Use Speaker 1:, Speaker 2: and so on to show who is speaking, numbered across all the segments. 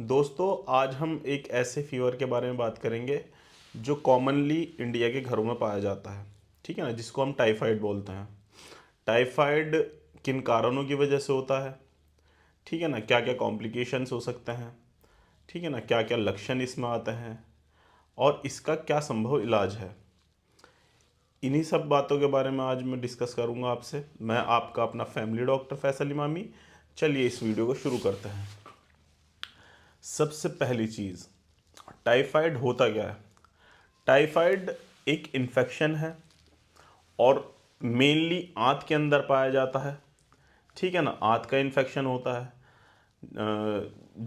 Speaker 1: दोस्तों, आज हम एक ऐसे फीवर के बारे में बात करेंगे जो कॉमनली इंडिया के घरों में पाया जाता है। ठीक है ना, जिसको हम टाइफाइड बोलते हैं। टाइफाइड किन कारणों की वजह से होता है, ठीक है ना, क्या क्या कॉम्प्लिकेशंस हो सकते हैं, ठीक है ना, क्या क्या लक्षण इसमें आते हैं और इसका क्या संभव इलाज है। इन्हीं सब बातों के बारे में आज मैं डिस्कस करूंगा आपसे। मैं आपका अपना फैमिली डॉक्टर फैसल इमामी। चलिए इस वीडियो को शुरू करते हैं। सबसे पहली चीज़, टाइफाइड होता क्या है। टाइफाइड एक इन्फेक्शन है और मेनली आंत के अंदर पाया जाता है। ठीक है ना, आंत का इन्फेक्शन होता है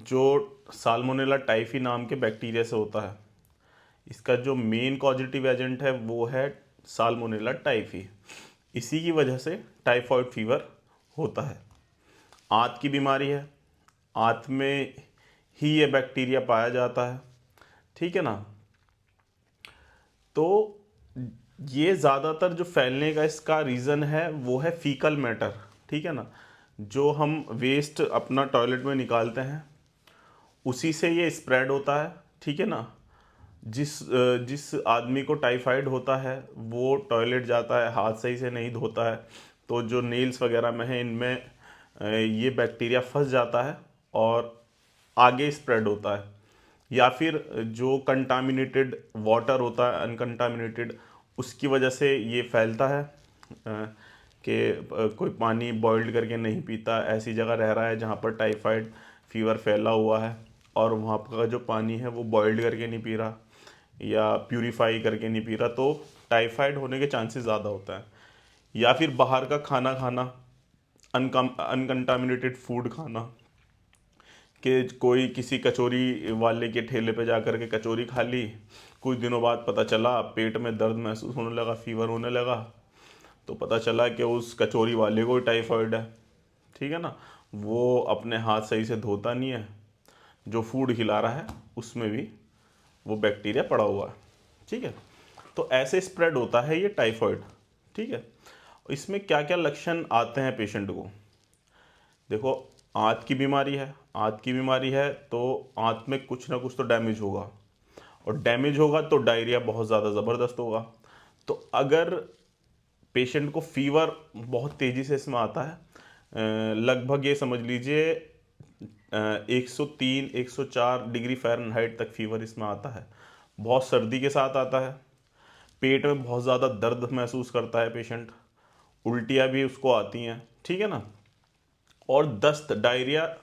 Speaker 1: जो साल्मोनेला टाइफी नाम के बैक्टीरिया से होता है। इसका जो मेन कॉजेटिव एजेंट है वो है साल्मोनेला टाइफी। इसी की वजह से टाइफाइड फीवर होता है। आंत की बीमारी है, आंत में ही ये बैक्टीरिया पाया जाता है। ठीक है ना, तो ये ज़्यादातर जो फैलने का इसका रीज़न है वो है फीकल मैटर। ठीक है ना, जो हम वेस्ट अपना टॉयलेट में निकालते हैं उसी से ये स्प्रेड होता है। ठीक है ना, जिस आदमी को टाइफाइड होता है वो टॉयलेट जाता है, हाथ सही से नहीं धोता है, तो जो नेल्स वगैरह में है इनमें ये बैक्टीरिया फंस जाता है और आगे स्प्रेड होता है। या फिर जो कंटामिनेटेड वाटर होता है, अनकंटामिनेटेड, उसकी वजह से ये फैलता है कि कोई पानी बॉइल्ड करके नहीं पीता, ऐसी जगह रह रहा है जहाँ पर टाइफाइड फीवर फैला हुआ है और वहाँ का जो पानी है वो बॉइल्ड करके नहीं पी रहा या प्यूरिफाई करके नहीं पी रहा, तो टाइफाइड होने के चांसेस ज़्यादा होता है। या फिर बाहर का खाना खाना, अनकंटामिनेटेड फूड खाना, कि कोई किसी कचौरी वाले के ठेले पे जा कर के कचौरी खा ली, कुछ दिनों बाद पता चला पेट में दर्द महसूस होने लगा, फीवर होने लगा, तो पता चला कि उस कचौरी वाले को टाइफाइड है। ठीक है ना, वो अपने हाथ सही से धोता नहीं है, जो फूड खिला रहा है उसमें भी वो बैक्टीरिया पड़ा हुआ है। ठीक है, तो ऐसे स्प्रेड होता है ये टाइफाइड। ठीक है, इसमें क्या क्या लक्षण आते हैं पेशेंट को। देखो, आंत की बीमारी है, आंत की बीमारी है तो आंत में कुछ ना कुछ तो डैमेज होगा, और डैमेज होगा तो डायरिया बहुत ज़्यादा ज़बरदस्त होगा। तो अगर पेशेंट को फीवर बहुत तेज़ी से इसमें आता है, लगभग ये समझ लीजिए 103 104 डिग्री फ़ारेनहाइट तक फीवर इसमें आता है। बहुत सर्दी के साथ आता है, पेट में बहुत ज़्यादा दर्द महसूस करता है पेशेंट, उल्टियाँ भी उसको आती हैं। ठीक है ना, और दस्त, डायरिया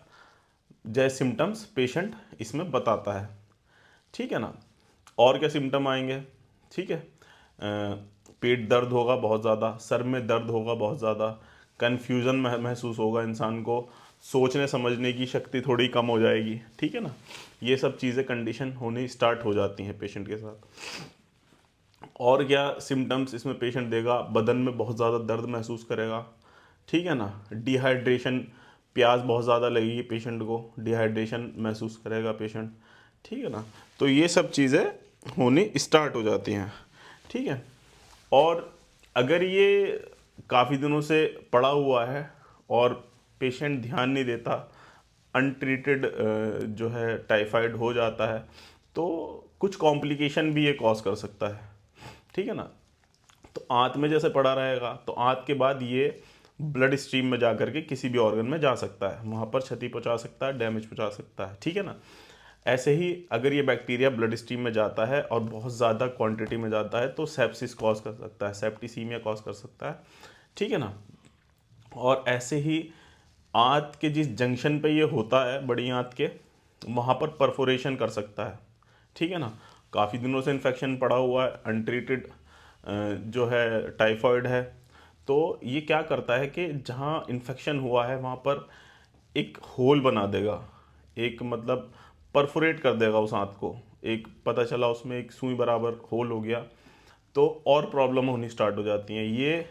Speaker 1: जैसे सिम्टम्स पेशेंट इसमें बताता है। ठीक है ना, और क्या सिम्टम आएंगे। ठीक है, पेट दर्द होगा बहुत ज़्यादा, सर में दर्द होगा बहुत ज़्यादा, कन्फ्यूज़न महसूस होगा इंसान को, सोचने समझने की शक्ति थोड़ी कम हो जाएगी। ठीक है ना, ये सब चीज़ें कंडीशन होनी स्टार्ट हो जाती हैं पेशेंट के साथ। और क्या सिम्टम्स इसमें पेशेंट देगा, बदन में बहुत ज़्यादा दर्द महसूस करेगा। ठीक है ना, डिहाइड्रेशन, प्यास बहुत ज़्यादा लगेगी पेशेंट को, डिहाइड्रेशन महसूस करेगा पेशेंट। ठीक है ना, तो ये सब चीज़ें होनी स्टार्ट हो जाती हैं। ठीक है, और अगर ये काफ़ी दिनों से पड़ा हुआ है और पेशेंट ध्यान नहीं देता, अनट्रीटेड जो है टाइफाइड हो जाता है, तो कुछ कॉम्प्लिकेशन भी ये कॉज कर सकता है। ठीक है ना, तो आंत में जैसे पड़ा रहेगा तो आंत के बाद ये ब्लड स्ट्रीम में जा करके किसी भी ऑर्गन में जा सकता है, वहाँ पर क्षति पहुँचा सकता है, डैमेज पहुँचा सकता है। ठीक है ना, ऐसे ही अगर ये बैक्टीरिया ब्लड स्ट्रीम में जाता है और बहुत ज़्यादा क्वांटिटी में जाता है तो सेप्सिस कॉज कर सकता है, सेप्टिसीमिया कॉज कर सकता है। ठीक है ना, और ऐसे ही आंत के जिस जंक्शन पे ये होता है, बड़ी आंत के, वहाँ पर परफोरेशन कर सकता है। ठीक है ना, काफ़ी दिनों से इन्फेक्शन पड़ा हुआ है, अनट्रीटेड जो है टाइफाइड है, तो ये क्या करता है कि जहाँ इन्फेक्शन हुआ है वहाँ पर एक होल बना देगा, एक मतलब परफोरेट कर देगा उस आंत को, एक पता चला उसमें एक सुई बराबर होल हो गया, तो और प्रॉब्लम होनी स्टार्ट हो जाती हैं। ये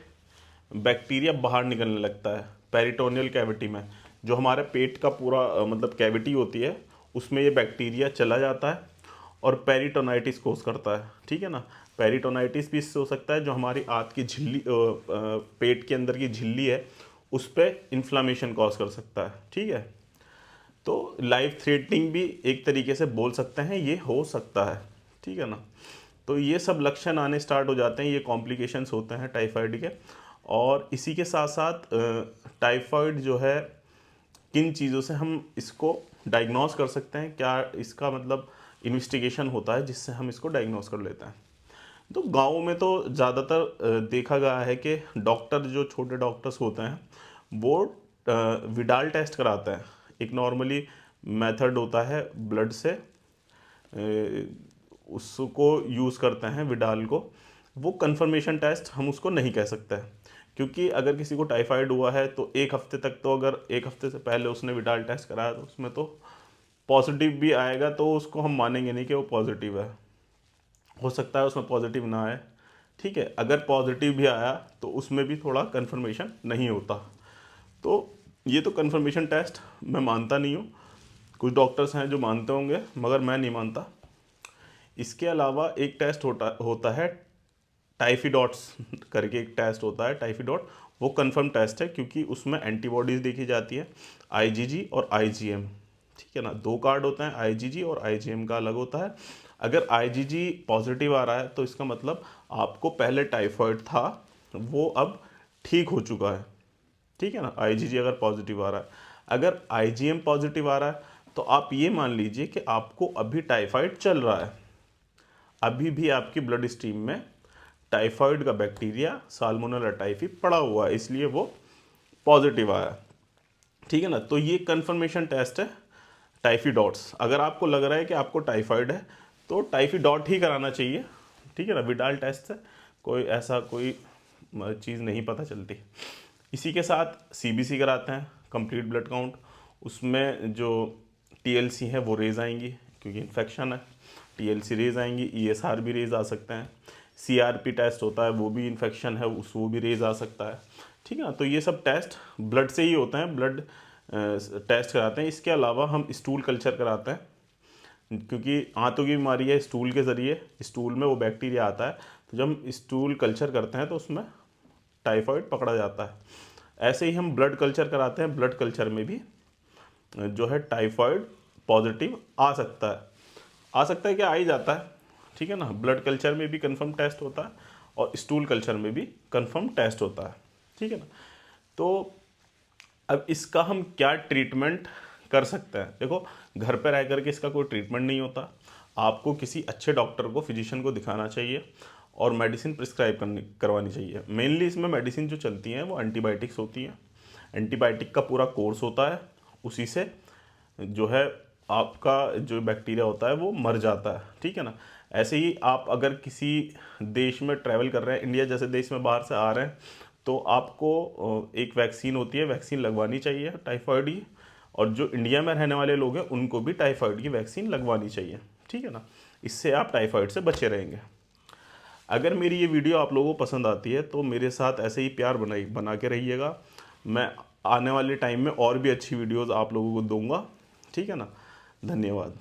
Speaker 1: बैक्टीरिया बाहर निकलने लगता है पेरिटोनियल कैविटी में, जो हमारे पेट का पूरा मतलब कैविटी होती है, उसमें ये बैक्टीरिया चला जाता है और पेरिटोनाइटिस कोस करता है। ठीक है ना, पेरिटोनाइटिस भी इससे हो सकता है, जो हमारी आंत की झिल्ली पेट के अंदर की झिल्ली है उस पर इन्फ्लामेशन कॉज कर सकता है। ठीक है, तो लाइफ थ्रेटनिंग भी एक तरीके से बोल सकते हैं, ये हो सकता है, ठीक है ना। तो ये सब लक्षण आने स्टार्ट हो जाते हैं, ये कॉम्प्लिकेशंस होते हैं टाइफाइड के। और इसी के साथ साथ टाइफाइड जो है, किन चीज़ों से हम इसको डायग्नोस कर सकते हैं, क्या इसका मतलब इन्वेस्टिगेशन होता है जिससे हम इसको डायग्नोस कर लेते हैं। तो गाँव में तो ज़्यादातर देखा गया है कि डॉक्टर, जो छोटे डॉक्टर्स होते हैं, वो विडाल टेस्ट कराते हैं। एक नॉर्मली मेथड होता है ब्लड से, उसको यूज़ करते हैं विडाल को। वो कंफर्मेशन टेस्ट हम उसको नहीं कह सकते हैं, क्योंकि अगर किसी को टाइफाइड हुआ है तो एक हफ्ते तक, तो अगर एक हफ्ते से पहले उसने विडाल टेस्ट कराया तो उसमें तो पॉजिटिव भी आएगा, तो उसको हम मानेंगे नहीं कि वो पॉजिटिव है। हो सकता है उसमें पॉजिटिव ना आए, ठीक है। अगर पॉजिटिव भी आया तो उसमें भी थोड़ा कंफर्मेशन नहीं होता। तो ये तो कंफर्मेशन टेस्ट मैं मानता नहीं हूँ। कुछ डॉक्टर्स हैं जो मानते होंगे, मगर मैं नहीं मानता। इसके अलावा एक टेस्ट होता है टाइफिडॉट्स करके, एक टेस्ट होता है टाइफिडॉट। वो कंफर्म टेस्ट है, क्योंकि उसमें एंटीबॉडीज़ देखी जाती है, आईजीजी और आईजीएम, ठीक है ना। दो कार्ड होते हैं, आईजीजी और आईजीएम का अलग होता है। अगर आईजीजी पॉजिटिव आ रहा है तो इसका मतलब आपको पहले टाइफाइड था, वो अब ठीक हो चुका है, ठीक है ना। आईजीजी अगर पॉजिटिव आ रहा है, अगर आईजीएम पॉजिटिव आ रहा है, तो आप ये मान लीजिए कि आपको अभी टाइफाइड चल रहा है, अभी भी आपकी ब्लड स्ट्रीम में टाइफाइड का बैक्टीरिया साल्मोनेला टाइफी पड़ा हुआ है, इसलिए वो पॉजिटिव आया, ठीक है ना। तो ये कंफर्मेशन टेस्ट है टाइफिडॉट्स। अगर आपको लग रहा है कि आपको टाइफाइड है तो टाइफिडॉट ही कराना चाहिए, ठीक है ना। विडाल टेस्ट से कोई ऐसा कोई चीज़ नहीं पता चलती। इसी के साथ सीबीसी कराते हैं, कंप्लीट ब्लड काउंट। उसमें जो टीएलसी है वो रेज आएंगी, क्योंकि इन्फेक्शन है, टीएलसी रेज आएंगी, ईएसआर भी रेज आ सकते हैं। सीआरपी टेस्ट होता है, वो भी इन्फेक्शन है, वो भी रेज आ सकता है, ठीक है ना। तो ये सब टेस्ट ब्लड से ही होते हैं, ब्लड टेस्ट कराते हैं। इसके अलावा हम स्टूल कल्चर कराते हैं, क्योंकि आंतों की बीमारी है, स्टूल के ज़रिए स्टूल में वो बैक्टीरिया आता है। तो जब हम स्टूल कल्चर करते हैं तो उसमें टाइफाइड पकड़ा जाता है। ऐसे ही हम ब्लड कल्चर कराते हैं, ब्लड कल्चर में भी जो है टाइफाइड पॉजिटिव आ सकता है, आ सकता है, क्या आ ही जाता है, ठीक है ना। ब्लड कल्चर में भी कंफर्म टेस्ट होता है और स्टूल कल्चर में भी कंफर्म टेस्ट होता है, ठीक है ना। तो अब इसका हम क्या ट्रीटमेंट कर सकते हैं। देखो, घर पर रह करके इसका कोई ट्रीटमेंट नहीं होता। आपको किसी अच्छे डॉक्टर को, फिजिशियन को दिखाना चाहिए और मेडिसिन प्रिस्क्राइब करवानी चाहिए। मेनली इसमें मेडिसिन जो चलती हैं वो एंटीबायोटिक्स होती हैं। एंटीबायोटिक का पूरा कोर्स होता है, उसी से जो है आपका जो बैक्टीरिया होता है वो मर जाता है, ठीक है ना। ऐसे ही आप अगर किसी देश में ट्रैवल कर रहे हैं, इंडिया जैसे देश में बाहर से आ रहे हैं, तो आपको एक वैक्सीन होती है, वैक्सीन लगवानी चाहिए टाइफाइड की। और जो इंडिया में रहने वाले लोग हैं उनको भी टाइफाइड की वैक्सीन लगवानी चाहिए, ठीक है ना। इससे आप टाइफाइड से बचे रहेंगे। अगर मेरी ये वीडियो आप लोगों को पसंद आती है तो मेरे साथ ऐसे ही प्यार बना के रहिएगा। मैं आने वाले टाइम में और भी अच्छी वीडियोज़ आप लोगों को दूंगा, ठीक है ना। धन्यवाद।